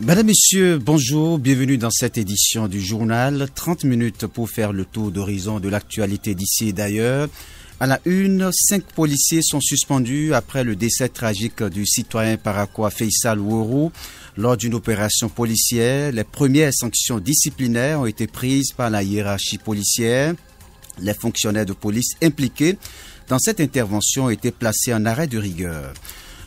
Madame, Messieurs, bonjour, bienvenue dans cette édition du journal. 30 minutes pour faire le tour d'horizon de l'actualité d'ici et d'ailleurs. À la une, 5 policiers sont suspendus après le décès tragique du citoyen paraquois Faisal Woro lors d'une opération policière. Les premières sanctions disciplinaires ont été prises par la hiérarchie policière. Les fonctionnaires de police impliqués dans cette intervention ont été placés en arrêt de rigueur.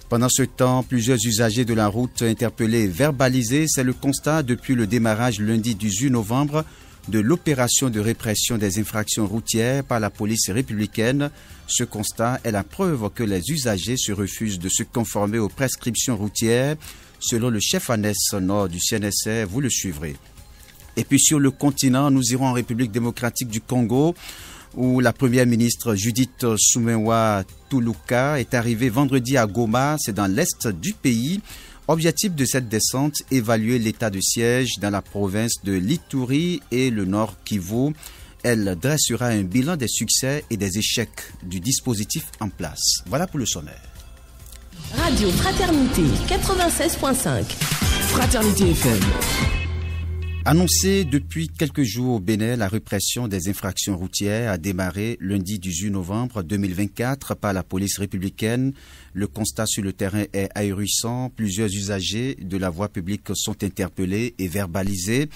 Pendant ce temps, plusieurs usagers de la route interpellés et verbalisés. C'est le constat depuis le démarrage lundi 18 novembre de l'opération de répression des infractions routières par la police républicaine. Ce constat est la preuve que les usagers se refusent de se conformer aux prescriptions routières. Selon le chef ANES Nord du CNSR, vous le suivrez. Et puis sur le continent, nous irons en République démocratique du Congo, où la première ministre Judith Suminwa Tuluka est arrivée vendredi à Goma, c'est dans l'est du pays. Objectif de cette descente, évaluer l'état de siège dans la province de l'Ituri et le Nord Kivu. Elle dressera un bilan des succès et des échecs du dispositif en place. Voilà pour le sommaire. Radio Fraternité 96.5. Fraternité FM. Annoncé depuis quelques jours au Bénin, la répression des infractions routières a démarré lundi 18 novembre 2024 par la police républicaine. Le constat sur le terrain est ahurissant. Plusieurs usagers de la voie publique sont interpellés et verbalisés.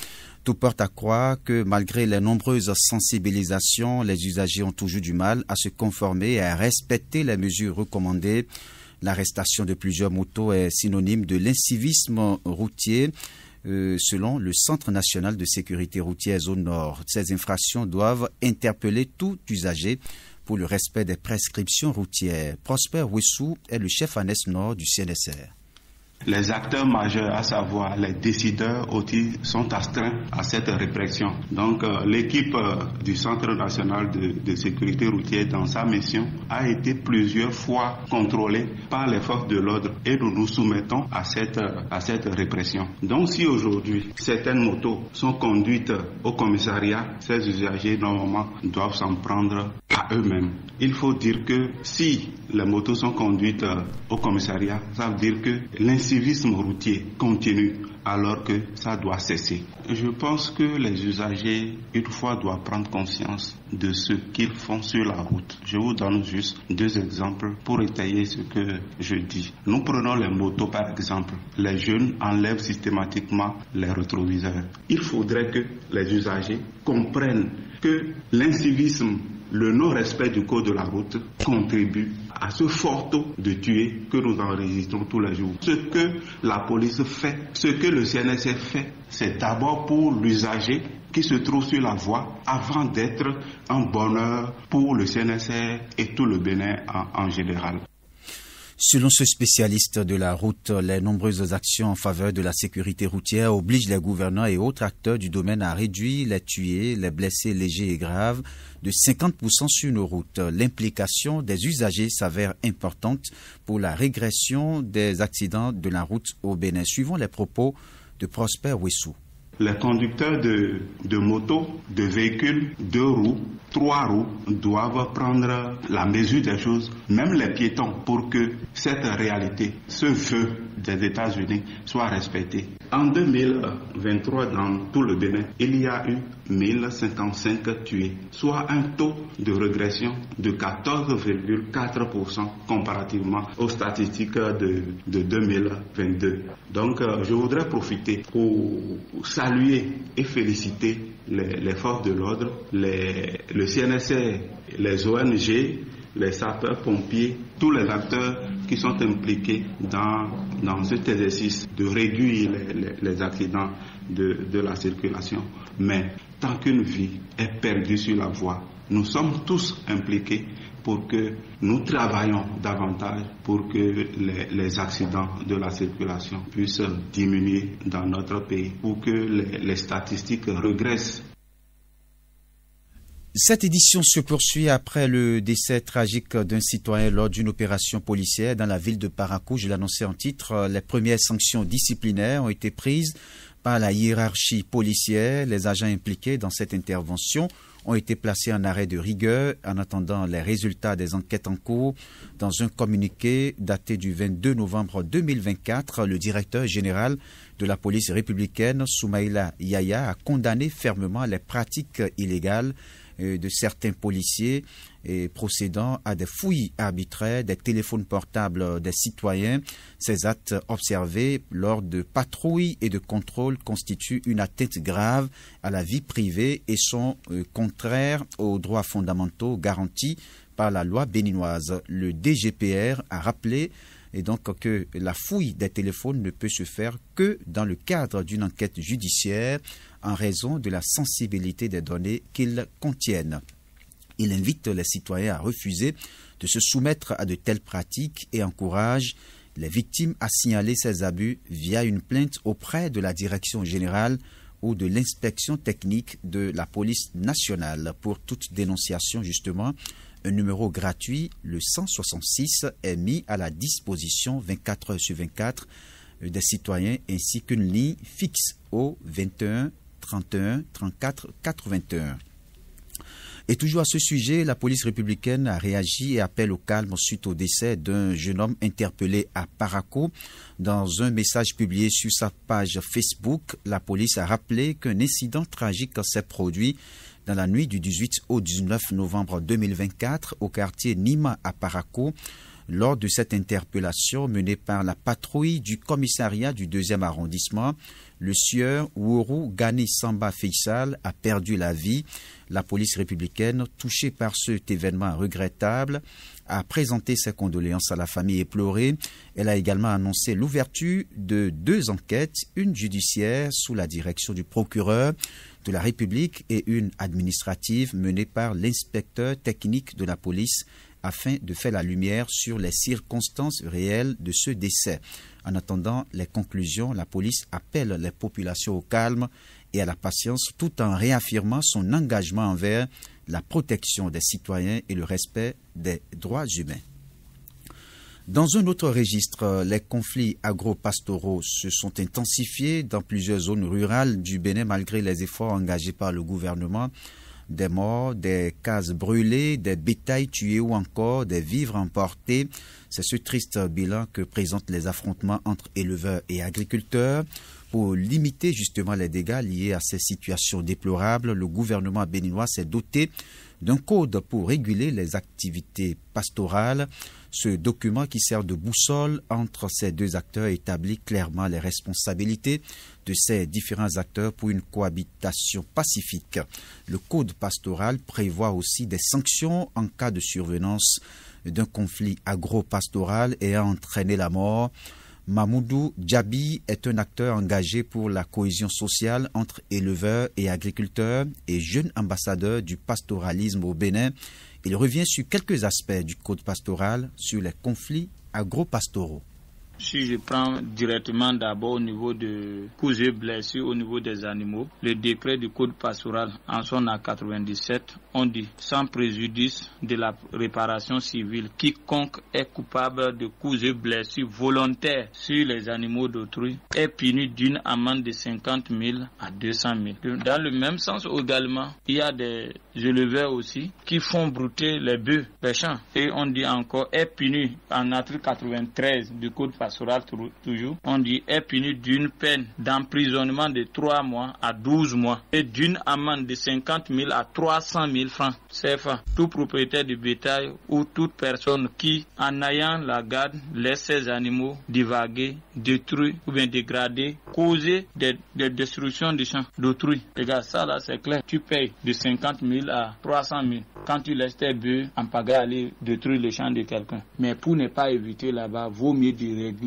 Tout porte à croire que malgré les nombreuses sensibilisations, les usagers ont toujours du mal à se conformer et à respecter les mesures recommandées. L'arrestation de plusieurs motos est synonyme de l'incivisme routier. Selon le Centre national de sécurité routière zone nord, ces infractions doivent interpeller tout usager pour le respect des prescriptions routières. Prosper Wessou est le chef ANES Nord du CNSR. Les acteurs majeurs, à savoir les décideurs aussi, sont astreints à cette répression. Donc l'équipe du Centre national de sécurité routière dans sa mission a été plusieurs fois contrôlée par les forces de l'ordre et nous nous soumettons à cette répression. Donc si aujourd'hui certaines motos sont conduites au commissariat, ces usagers normalement doivent s'en prendre à eux-mêmes. Il faut dire que si les motos sont conduites au commissariat, ça veut dire que l'incivisme routier continue alors que ça doit cesser. Je pense que les usagers, une fois, doivent prendre conscience de ce qu'ils font sur la route. Je vous donne juste 2 exemples pour étayer ce que je dis. Nous prenons les motos par exemple. Les jeunes enlèvent systématiquement les rétroviseurs. Il faudrait que les usagers comprennent que l'incivisme, le non-respect du code de la route contribue à ce fort taux de tués que nous enregistrons tous les jours. Ce que la police fait, ce que le CNSR fait, c'est d'abord pour l'usager qui se trouve sur la voie avant d'être un bonheur pour le CNSR et tout le Bénin en général. Selon ce spécialiste de la route, les nombreuses actions en faveur de la sécurité routière obligent les gouvernants et autres acteurs du domaine à réduire les tués, les blessés légers et graves de 50% sur nos routes. L'implication des usagers s'avère importante pour la régression des accidents de la route au Bénin. Suivons les propos de Prosper Wessou. Les conducteurs de motos, de véhicules, 2 roues, 3 roues doivent prendre la mesure des choses, même les piétons, pour que cette réalité, ce vœu des États-Unis soit respecté. En 2023, dans tout le Bénin, il y a eu 1055 tués, soit un taux de régression de 14,4% comparativement aux statistiques de 2022. Donc, je voudrais profiter pour saluer et féliciter les forces de l'ordre, le CNSR, les ONG, les sapeurs-pompiers, tous les acteurs qui sont impliqués dans cet exercice de réduire les accidents de la circulation. Mais tant qu'une vie est perdue sur la voie, nous sommes tous impliqués pour que nous travaillions davantage pour que les accidents de la circulation puissent diminuer dans notre pays, pour que les statistiques régressent. Cette édition se poursuit après le décès tragique d'un citoyen lors d'une opération policière dans la ville de Parakou. Je l'annonçais en titre, les premières sanctions disciplinaires ont été prises par la hiérarchie policière. Les agents impliqués dans cette intervention ont été placés en arrêt de rigueur en attendant les résultats des enquêtes en cours. Dans un communiqué daté du 22 novembre 2024, le directeur général de la police républicaine, Soumaïla Yaya, a condamné fermement les pratiques illégales de certains policiers et procédant à des fouilles arbitraires des téléphones portables des citoyens. Ces actes observés lors de patrouilles et de contrôles constituent une atteinte grave à la vie privée et sont contraires aux droits fondamentaux garantis par la loi béninoise. Le DGPR a rappelé et donc que la fouille des téléphones ne peut se faire que dans le cadre d'une enquête judiciaire en raison de la sensibilité des données qu'ils contiennent. Il invite les citoyens à refuser de se soumettre à de telles pratiques et encourage les victimes à signaler ces abus via une plainte auprès de la direction générale ou de l'inspection technique de la police nationale. Pour toute dénonciation, justement, un numéro gratuit, le 166, est mis à la disposition 24 heures sur 24 des citoyens ainsi qu'une ligne fixe au 21 31 34 81. Et toujours à ce sujet, la police républicaine a réagi et appelle au calme suite au décès d'un jeune homme interpellé à Parakou. Dans un message publié sur sa page Facebook, la police a rappelé qu'un incident tragique s'est produit dans la nuit du 18 au 19 novembre 2024 au quartier Nima à Parakou. Lors de cette interpellation menée par la patrouille du commissariat du 2e arrondissement, le sieur Wourou Gani Samba Faisal a perdu la vie. La police républicaine, touchée par cet événement regrettable, a présenté ses condoléances à la famille éplorée. Elle a également annoncé l'ouverture de 2 enquêtes, une judiciaire sous la direction du procureur de la République et une administrative menée par l'inspecteur technique de la police afin de faire la lumière sur les circonstances réelles de ce décès. En attendant les conclusions, la police appelle les populations au calme et à la patience tout en réaffirmant son engagement envers la protection des citoyens et le respect des droits humains. Dans un autre registre, les conflits agro-pastoraux se sont intensifiés dans plusieurs zones rurales du Bénin malgré les efforts engagés par le gouvernement. Des morts, des cases brûlées, des bétails tués ou encore des vivres emportés. C'est ce triste bilan que présentent les affrontements entre éleveurs et agriculteurs. Pour limiter justement les dégâts liés à ces situations déplorables, le gouvernement béninois s'est doté d'un code pour réguler les activités pastorales. Ce document qui sert de boussole entre ces deux acteurs établit clairement les responsabilités de ces différents acteurs pour une cohabitation pacifique. Le code pastoral prévoit aussi des sanctions en cas de survenance d'un conflit agro-pastoral ayant entraîné la mort. Mamoudou Djabi est un acteur engagé pour la cohésion sociale entre éleveurs et agriculteurs et jeune ambassadeur du pastoralisme au Bénin. Il revient sur quelques aspects du code pastoral sur les conflits agro-pastoraux. Si je prends directement d'abord au niveau de causes et blessures au niveau des animaux, le décret du code pastoral en son à 97, on dit sans préjudice de la réparation civile, quiconque est coupable de causes et blessures volontaires sur les animaux d'autrui est puni d'une amende de 50 000 à 200 000. Dans le même sens également, il y a des éleveurs aussi qui font brouter les bœufs, les champs, et on dit encore est puni en article 93 du code pastoral toujours, on dit est puni d'une peine d'emprisonnement de 3 mois à 12 mois et d'une amende de 50 000 à 300 000 francs CFA. Tout propriétaire de bétail ou toute personne qui, en ayant la garde, laisse ses animaux divaguer, détruire ou bien dégrader, causer des destructions des champs d'autrui. Regarde, ça là c'est clair. Tu payes de 50 000 à 300 000 quand tu laisses tes bœufs en pagaille aller détruire les champs de quelqu'un. Mais pour ne pas éviter là-bas, vaut mieux dérégler.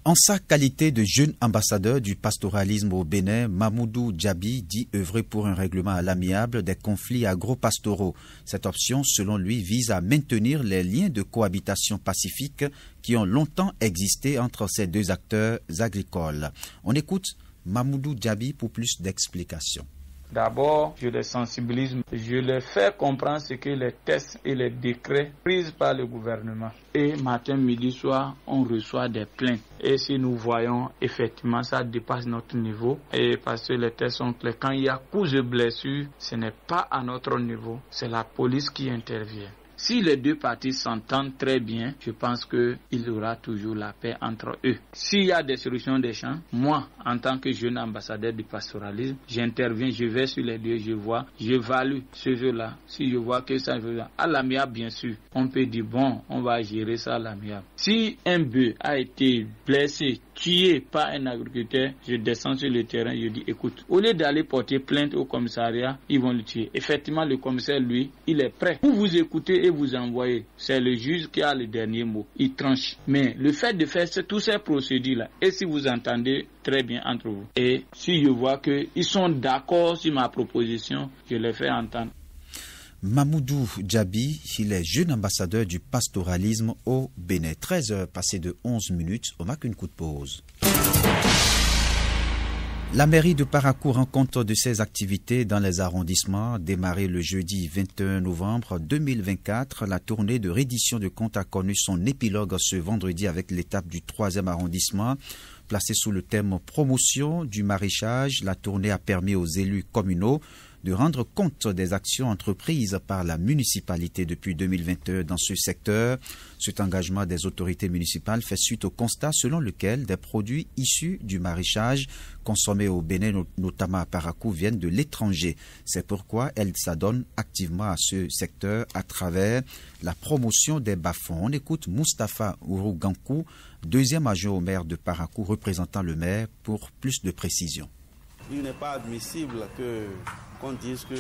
En sa qualité de jeune ambassadeur du pastoralisme au Bénin, Mamoudou Djabi dit œuvrer pour un règlement à l'amiable des conflits agro-pastoraux. Cette option, selon lui, vise à maintenir les liens de cohabitation pacifique qui ont longtemps existé entre ces deux acteurs agricoles. On écoute Mamoudou Djabi pour plus d'explications. D'abord, je les sensibilise, je les fais comprendre ce que les tests et les décrets pris par le gouvernement. Et matin, midi, soir, on reçoit des plaintes. Et si nous voyons effectivement ça dépasse notre niveau, et parce que les tests sont clairs, quand il y a cause de blessure, ce n'est pas à notre niveau, c'est la police qui intervient. Si les deux parties s'entendent très bien, je pense qu'il y aura toujours la paix entre eux. S'il y a des solutions d'échange, moi, en tant que jeune ambassadeur du pastoralisme, j'interviens, je vais sur les lieux, je vois, j'évalue ce jeu-là. Si je vois que ça veut là, à l'amiable, bien sûr, on peut dire, bon, on va gérer ça à l'amiable. Si un bœuf a été blessé, tué par un agriculteur, je descends sur le terrain, je dis, écoute, au lieu d'aller porter plainte au commissariat, ils vont le tuer. Effectivement, le commissaire, lui, il est prêt pour vous écouter et vous envoyer. C'est le juge qui a le dernier mot. Il tranche. Mais le fait de faire tous ces procédures-là, et si vous entendez très bien entre vous, et si je vois qu'ils sont d'accord sur ma proposition, je les fais entendre. Mamoudou Djabi, il est jeune ambassadeur du pastoralisme au Bénin. 13h passées de 11 minutes, on marque une coup de pause. La mairie de Parakou rend compte de ses activités dans les arrondissements. Démarrée le jeudi 21 novembre 2024, la tournée de reddition de comptes a connu son épilogue ce vendredi avec l'étape du 3e arrondissement. Placée sous le thème promotion du maraîchage, la tournée a permis aux élus communaux de rendre compte des actions entreprises par la municipalité depuis 2021 dans ce secteur. Cet engagement des autorités municipales fait suite au constat selon lequel des produits issus du maraîchage consommés au Bénin, notamment à Parakou, viennent de l'étranger. C'est pourquoi elle s'adonne activement à ce secteur à travers la promotion des bas-fonds. On écoute Moustapha Ourougankou, deuxième adjoint au maire de Parakou, représentant le maire, pour plus de précisions. Il n'est pas admissible qu'on dise que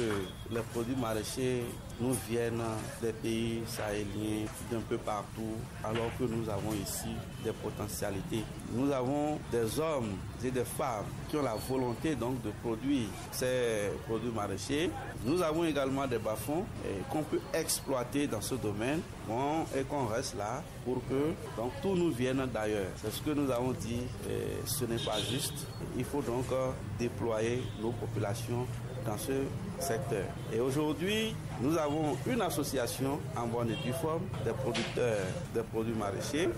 les produits maraîchers nous viennent des pays sahéliens, d'un peu partout, alors que nous avons ici des potentialités. Nous avons des hommes et des femmes qui ont la volonté donc de produire ces produits maraîchers. Nous avons également des bas-fonds qu'on peut exploiter dans ce domaine, et qu'on reste là pour que donc, tout nous vienne d'ailleurs. C'est ce que nous avons dit, ce n'est pas juste. Il faut donc déployer nos populations dans ce secteur. Et aujourd'hui, nous avons une association en bonne et due forme des producteurs de produits maraîchers.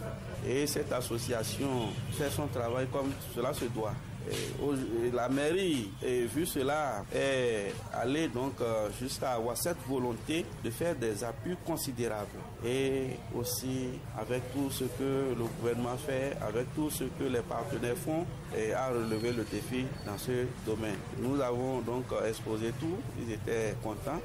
Et cette association fait son travail comme cela se doit. Et la mairie, vu cela, est allée donc jusqu'à avoir cette volonté de faire des appuis considérables. Et aussi avec tout ce que le gouvernement fait, avec tout ce que les partenaires font, et à relever le défi dans ce domaine. Nous avons donc exposé tout, ils étaient contents.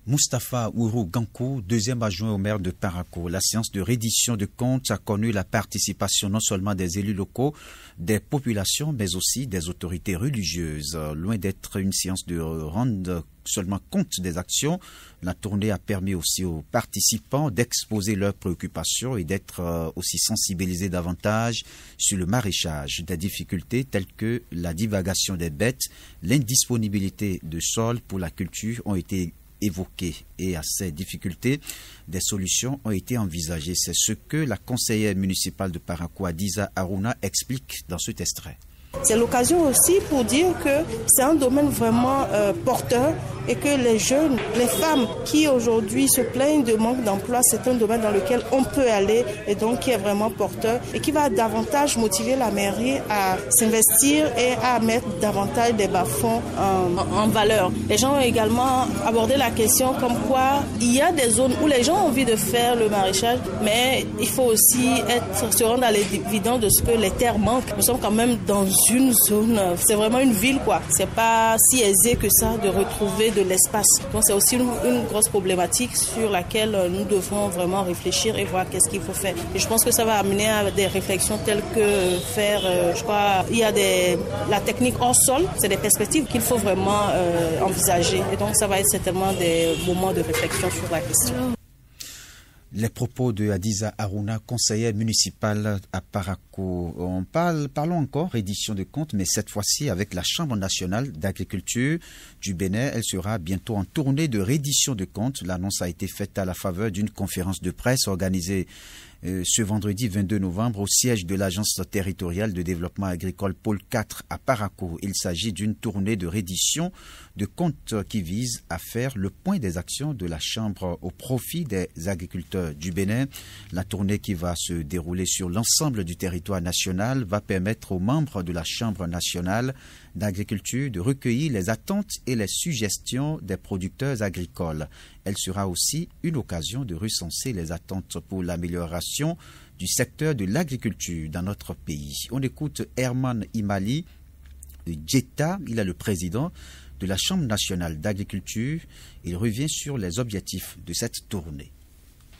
Moustapha Ourougankou, deuxième adjoint au maire de Parakou. La séance de reddition de comptes a connu la participation non seulement des élus locaux, des populations, mais aussi des autorités religieuses. Loin d'être une séance de rendre seulement compte des actions, la tournée a permis aussi aux participants d'exposer leurs préoccupations et d'être aussi sensibilisés davantage sur le maraîchage. Des difficultés telles que la divagation des bêtes, l'indisponibilité de sol pour la culture ont été évoquées, et à ces difficultés, des solutions ont été envisagées. C'est ce que la conseillère municipale de Parakou, Adiza Aruna, explique dans cet extrait. C'est l'occasion aussi pour dire que c'est un domaine vraiment porteur et que les jeunes, les femmes qui aujourd'hui se plaignent de manque d'emploi, c'est un domaine dans lequel on peut aller et donc qui est vraiment porteur et qui va davantage motiver la mairie à s'investir et à mettre davantage des bas-fonds en valeur. Les gens ont également abordé la question comme quoi il y a des zones où les gens ont envie de faire le maraîchage, mais il faut aussi se rendre à l'évidence de ce que les terres manquent. Nous sommes quand même dans une zone, c'est vraiment une ville quoi. C'est pas si aisé que ça de retrouver de l'espace. Donc c'est aussi une grosse problématique sur laquelle nous devons vraiment réfléchir et voir qu'est-ce qu'il faut faire. Et je pense que ça va amener à des réflexions telles que faire, je crois, il y a la technique hors sol, c'est des perspectives qu'il faut vraiment envisager. Et donc ça va être certainement des moments de réflexion sur la question. Les propos de Adiza Aruna, conseillère municipale à Parakou. Parlons encore reddition de comptes, mais cette fois-ci avec la Chambre nationale d'agriculture du Bénin. Elle sera bientôt en tournée de reddition de comptes. L'annonce a été faite à la faveur d'une conférence de presse organisée ce vendredi 22 novembre au siège de l'Agence territoriale de développement agricole Pôle 4 à Parakou. Il s'agit d'une tournée de reddition de comptes qui vise à faire le point des actions de la Chambre au profit des agriculteurs du Bénin. La tournée qui va se dérouler sur l'ensemble du territoire national va permettre aux membres de la Chambre nationale d'agriculture de recueillir les attentes et les suggestions des producteurs agricoles. Elle sera aussi une occasion de recenser les attentes pour l'amélioration du secteur de l'agriculture dans notre pays. On écoute Herman Imali Djeta, il est le président de la Chambre nationale d'agriculture. Il revient sur les objectifs de cette tournée.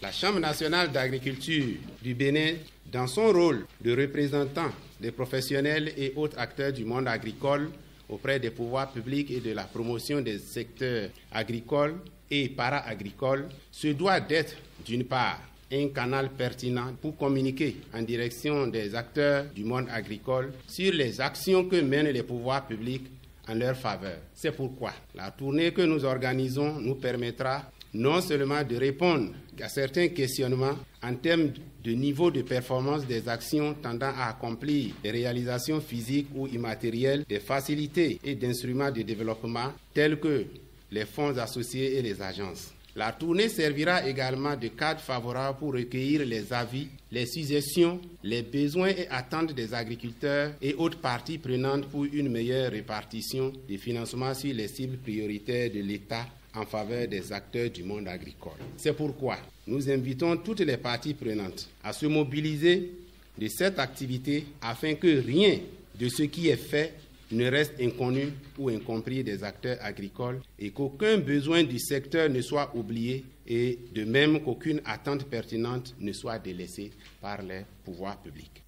La Chambre nationale d'agriculture du Bénin, dans son rôle de représentant des professionnels et autres acteurs du monde agricole auprès des pouvoirs publics et de la promotion des secteurs agricoles et para-agricoles, se doit d'être, d'une part, un canal pertinent pour communiquer en direction des acteurs du monde agricole sur les actions que mènent les pouvoirs publics en leur faveur. C'est pourquoi la tournée que nous organisons nous permettra non seulement de répondre à certains questionnements en termes de niveau de performance des actions tendant à accomplir des réalisations physiques ou immatérielles, des facilités et d'instruments de développement tels que les fonds associés et les agences. La tournée servira également de cadre favorable pour recueillir les avis, les suggestions, les besoins et attentes des agriculteurs et autres parties prenantes pour une meilleure répartition des financements sur les cibles prioritaires de l'État en faveur des acteurs du monde agricole. C'est pourquoi nous invitons toutes les parties prenantes à se mobiliser de cette activité afin que rien de ce qui est fait ne reste inconnu ou incompris des acteurs agricoles et qu'aucun besoin du secteur ne soit oublié et de même qu'aucune attente pertinente ne soit délaissée par les pouvoirs publics.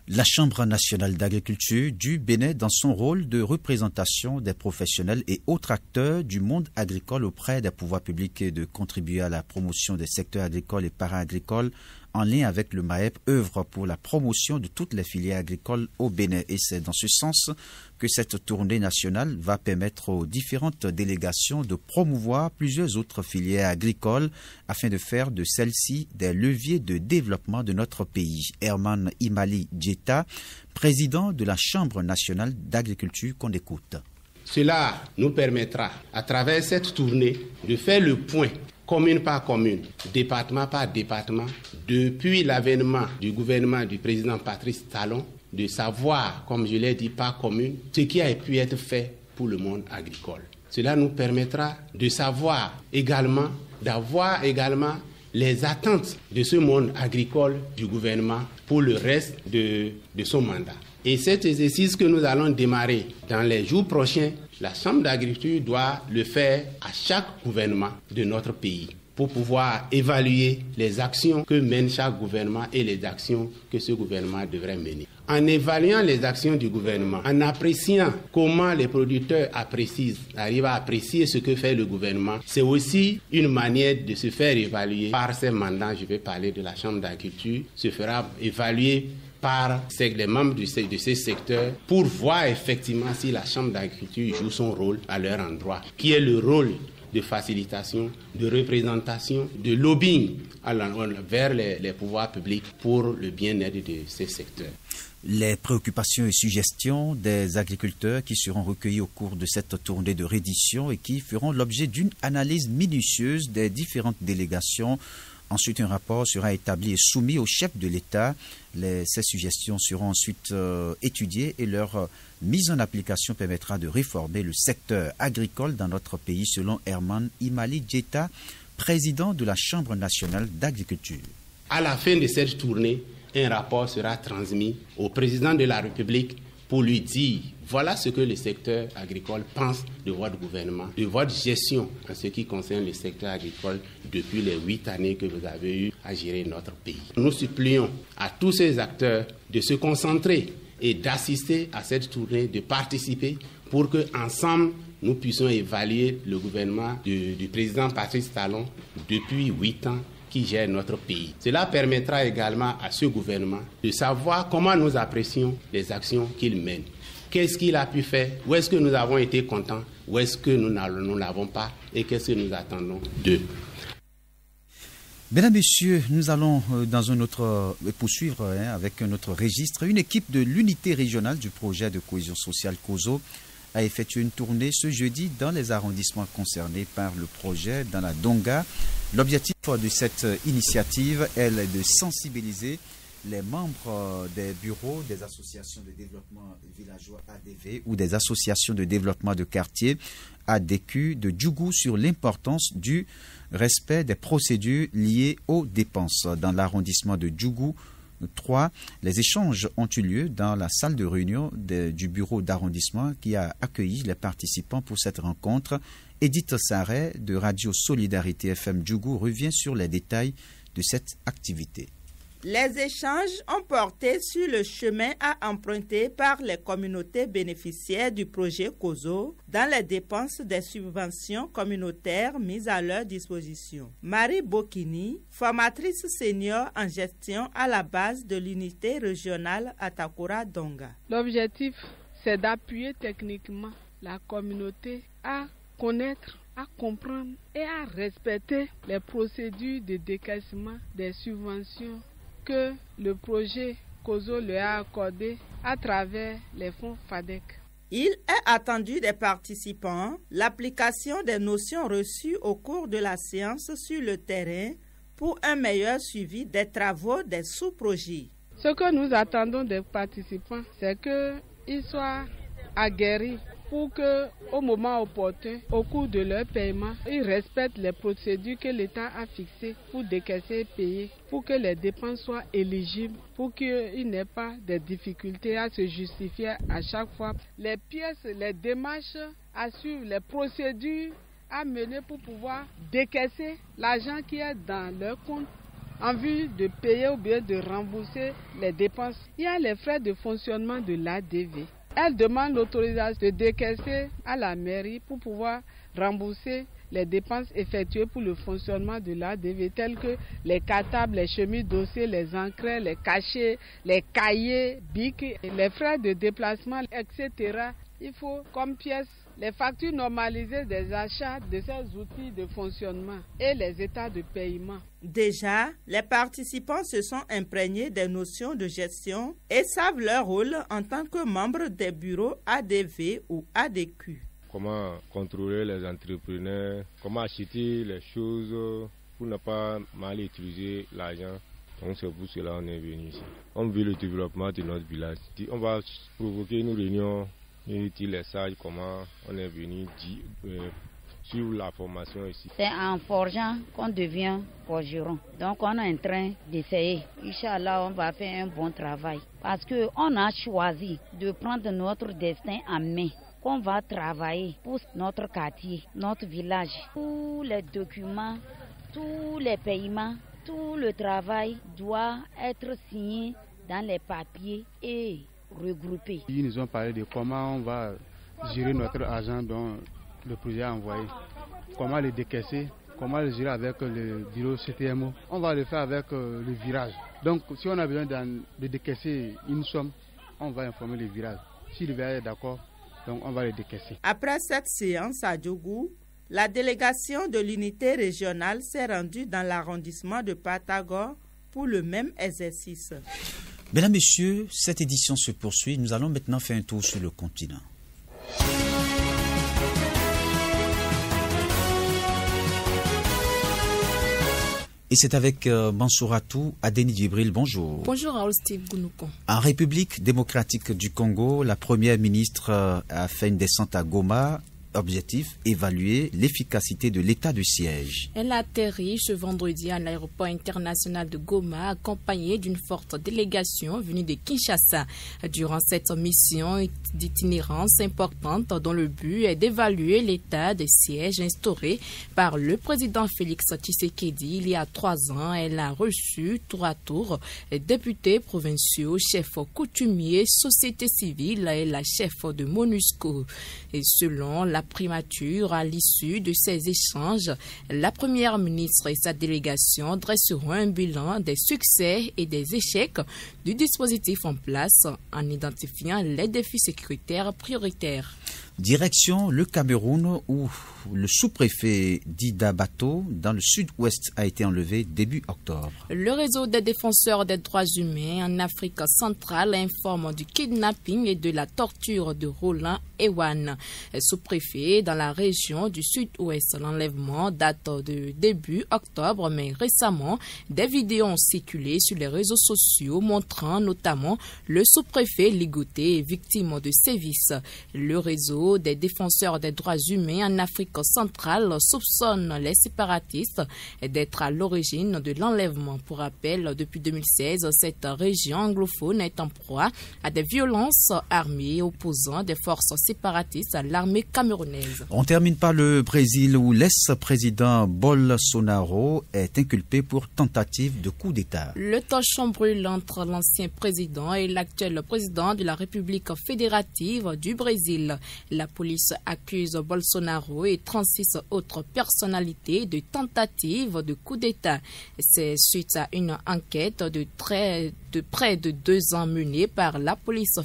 La Chambre nationale d'agriculture du Bénin, dans son rôle de représentation des professionnels et autres acteurs du monde agricole auprès des pouvoirs publics et de contribuer à la promotion des secteurs agricoles et para-agricoles, en lien avec le MAEP, œuvre pour la promotion de toutes les filières agricoles au Bénin. Et c'est dans ce sens que cette tournée nationale va permettre aux différentes délégations de promouvoir plusieurs autres filières agricoles afin de faire de celles-ci des leviers de développement de notre pays. Herman Imali Djeta, président de la Chambre nationale d'agriculture, qu'on écoute. Cela nous permettra, à travers cette tournée, de faire le point commune par commune, département par département, depuis l'avènement du gouvernement du président Patrice Talon, de savoir, comme je l'ai dit, par commune, ce qui a pu être fait pour le monde agricole. Cela nous permettra de savoir également, d'avoir également les attentes de ce monde agricole du gouvernement pour le reste de son mandat. Et cet exercice que nous allons démarrer dans les jours prochains, la Chambre d'agriculture doit le faire à chaque gouvernement de notre pays pour pouvoir évaluer les actions que mène chaque gouvernement et les actions que ce gouvernement devrait mener. En évaluant les actions du gouvernement, en appréciant comment les producteurs arrivent à apprécier ce que fait le gouvernement, c'est aussi une manière de se faire évaluer par ces mandats. Je vais parler de la Chambre d'agriculture, se fera évaluer par les membres de ces secteurs pour voir effectivement si la Chambre d'agriculture joue son rôle à leur endroit, qui est le rôle de facilitation, de représentation, de lobbying vers les pouvoirs publics pour le bien-être de ces secteurs. Les préoccupations et suggestions des agriculteurs qui seront recueillies au cours de cette tournée de reddition et qui feront l'objet d'une analyse minutieuse des différentes délégations. Ensuite, un rapport sera établi et soumis au chef de l'État. Ces suggestions seront ensuite étudiées et leur mise en application permettra de réformer le secteur agricole dans notre pays, selon Herman Imali Djeta, président de la Chambre nationale d'agriculture. À la fin de cette tournée, un rapport sera transmis au président de la République pour lui dire voilà ce que le secteur agricole pense de votre gouvernement, de votre gestion en ce qui concerne le secteur agricole depuis les 8 années que vous avez eu à gérer notre pays. Nous supplions à tous ces acteurs de se concentrer et d'assister à cette tournée, de participer pour qu'ensemble nous puissions évaluer le gouvernement du président Patrice Talon depuis 8 ans qui gère notre pays. Cela permettra également à ce gouvernement de savoir comment nous apprécions les actions qu'il mène. Qu'est-ce qu'il a pu faire? Où est-ce que nous avons été contents? Où est-ce que nous ne l'avons pas? Et qu'est-ce que nous attendons d'eux? Mesdames, Messieurs, nous allons poursuivre avec un autre registre. Une équipe de l'unité régionale du projet de cohésion sociale COSO a effectué une tournée ce jeudi dans les arrondissements concernés par le projet dans la Donga. L'objectif de cette initiative est de sensibiliser les membres des bureaux des associations de développement villageois ADV ou des associations de développement de quartier ADQ de Djougou sur l'importance du respect des procédures liées aux dépenses. Dans l'arrondissement de Djougou 3, les échanges ont eu lieu dans la salle de réunion du bureau d'arrondissement qui a accueilli les participants pour cette rencontre. Edith Sarret de Radio Solidarité FM Djougou revient sur les détails de cette activité. Les échanges ont porté sur le chemin à emprunter par les communautés bénéficiaires du projet COSO dans les dépenses des subventions communautaires mises à leur disposition. Marie Bokini, formatrice senior en gestion à la base de l'unité régionale Atakura Donga. L'objectif, c'est d'appuyer techniquement la communauté à connaître, à comprendre et à respecter les procédures de décaissement des subventions que le projet COSO leur a accordé à travers les fonds FADEC. Il est attendu des participants l'application des notions reçues au cours de la séance sur le terrain pour un meilleur suivi des travaux des sous-projets. Ce que nous attendons des participants, c'est qu'ils soient aguerris pour qu'au moment opportun, au cours de leur paiement, ils respectent les procédures que l'État a fixées pour décaisser et payer, pour que les dépenses soient éligibles, pour qu'il n'y ait pas de difficultés à se justifier à chaque fois. Les pièces, les démarches à suivre, les procédures à mener pour pouvoir décaisser l'argent qui est dans leur compte en vue de payer ou bien de rembourser les dépenses. Il y a les frais de fonctionnement de l'ADV. Elle demande l'autorisation de décaisser à la mairie pour pouvoir rembourser les dépenses effectuées pour le fonctionnement de l'ADV, telles que les cartables, les chemises dossiers, les encrets, les cachets, les cahiers, bics, les frais de déplacement, etc. Il faut comme pièce les factures normalisées des achats de ces outils de fonctionnement et les états de paiement. Déjà, les participants se sont imprégnés des notions de gestion et savent leur rôle en tant que membres des bureaux ADV ou ADQ. Comment contrôler les entrepreneurs, comment acheter les choses pour ne pas mal utiliser l'argent. Donc c'est pour cela qu'on est venu ici. On veut le développement de notre village. On va provoquer une réunion. Et les sages, comment on est venu suivre la formation ici. C'est en forgeant qu'on devient forgeron. Donc on est en train d'essayer. Inch'Allah, on va faire un bon travail. Parce qu'on a choisi de prendre notre destin en main. Qu'on va travailler pour notre quartier, notre village. Tous les documents, tous les paiements, tout le travail doit être signé dans les papiers et regroupés. Ils nous ont parlé de comment on va gérer notre argent dont le projet a envoyé, comment le décaisser, comment le gérer avec le bureau CTMO. On va le faire avec le virage. Donc si on a besoin de décaisser une somme, on va informer le virage. Si le virage est d'accord, donc on va le décaisser. Après cette séance à Djougou, la délégation de l'unité régionale s'est rendue dans l'arrondissement de Patagor pour le même exercice. Mesdames, Messieurs, cette édition se poursuit. Nous allons maintenant faire un tour sur le continent. Et c'est avec Mansouratou Adeni Djibril. Bonjour. Bonjour Raoul Steve Gounouko. En République démocratique du Congo, la première ministre a fait une descente à Goma. Objectif, évaluer l'efficacité de l'état de siège. Elle a atterri ce vendredi à l'aéroport international de Goma, accompagnée d'une forte délégation venue de Kinshasa. Durant cette mission d'itinérance importante, dont le but est d'évaluer l'état de siège instauré par le président Félix Tshisekedi il y a 3 ans, elle a reçu tour à tour les députés provinciaux, chefs coutumiers, société civile et la chef de MONUSCO. Et selon la primature, à l'issue de ces échanges, la première ministre et sa délégation dresseront un bilan des succès et des échecs du dispositif en place en identifiant les défis sécuritaires prioritaires. Direction le Cameroun où le sous-préfet d'Ida Bato dans le sud-ouest a été enlevé début octobre. Le réseau des défenseurs des droits humains en Afrique centrale informe du kidnapping et de la torture de Roland Ewan, sous-préfet dans la région du sud-ouest. L'enlèvement date de début octobre, mais récemment, des vidéos ont circulé sur les réseaux sociaux montrant notamment le sous-préfet ligoté victime de sévices. Le réseau des défenseurs des droits humains en Afrique centrale soupçonne les séparatistes d'être à l'origine de l'enlèvement. Pour rappel, depuis 2016, cette région anglophone est en proie à des violences armées opposant des forces séparatistes à l'armée camerounaise. On termine par le Brésil où l'ex-président Bolsonaro est inculpé pour tentative de coup d'État. Le torchon brûle entre l'ancien président et l'actuel président de la République fédérative du Brésil. La police accuse Bolsonaro et 36 autres personnalités de tentative de coup d'État. C'est suite à une enquête de près de 2 ans menée par la police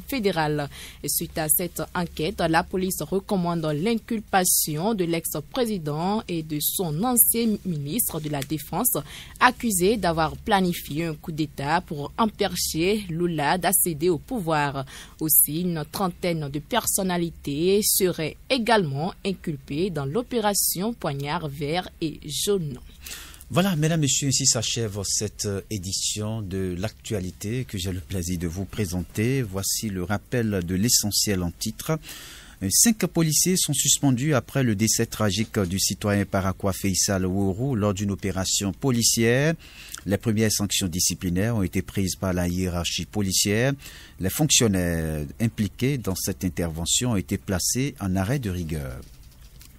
fédérale. Et suite à cette enquête, la police recommande l'inculpation de l'ex-président et de son ancien ministre de la Défense, accusés d'avoir planifié un coup d'État pour empêcher Lula d'accéder au pouvoir. Aussi, une trentaine de personnalités seraient également inculpées dans l'opération Poignard vert et jaune. Voilà, mesdames, messieurs, ainsi s'achève cette édition de l'actualité que j'ai le plaisir de vous présenter. Voici le rappel de l'essentiel en titre. 5 policiers sont suspendus après le décès tragique du citoyen paraguayen Faisal Ouourou lors d'une opération policière. Les premières sanctions disciplinaires ont été prises par la hiérarchie policière. Les fonctionnaires impliqués dans cette intervention ont été placés en arrêt de rigueur.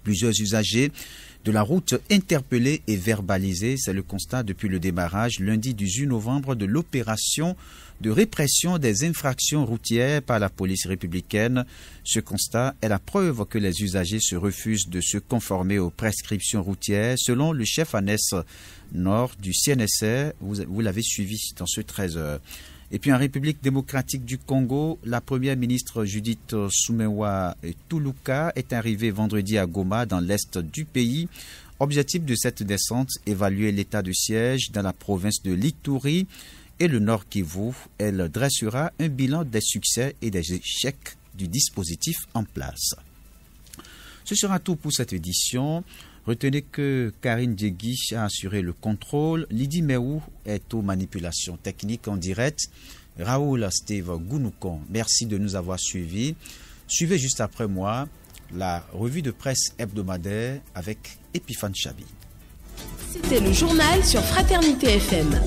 Plusieurs usagers de la route interpellés et verbalisés, c'est le constat depuis le démarrage lundi 18 novembre de l'opération de répression des infractions routières par la police républicaine. Ce constat est la preuve que les usagers se refusent de se conformer aux prescriptions routières, selon le chef ANES Nord du CNSR. Vous l'avez suivi dans ce 13h. Et puis en République démocratique du Congo, la première ministre Judith Suminwa Tuluka est arrivée vendredi à Goma dans l'est du pays. Objectif de cette descente, évaluer l'état de siège dans la province de l'Ituri et le Nord Kivu. Elle dressera un bilan des succès et des échecs du dispositif en place. Ce sera tout pour cette édition. Retenez que Karine Djegui a assuré le contrôle. Lydie Meou est aux manipulations techniques en direct. Raoul Steve Gounoucon, merci de nous avoir suivis. Suivez juste après moi la revue de presse hebdomadaire avec Epiphane Chabi. C'était le journal sur Fraternité FM.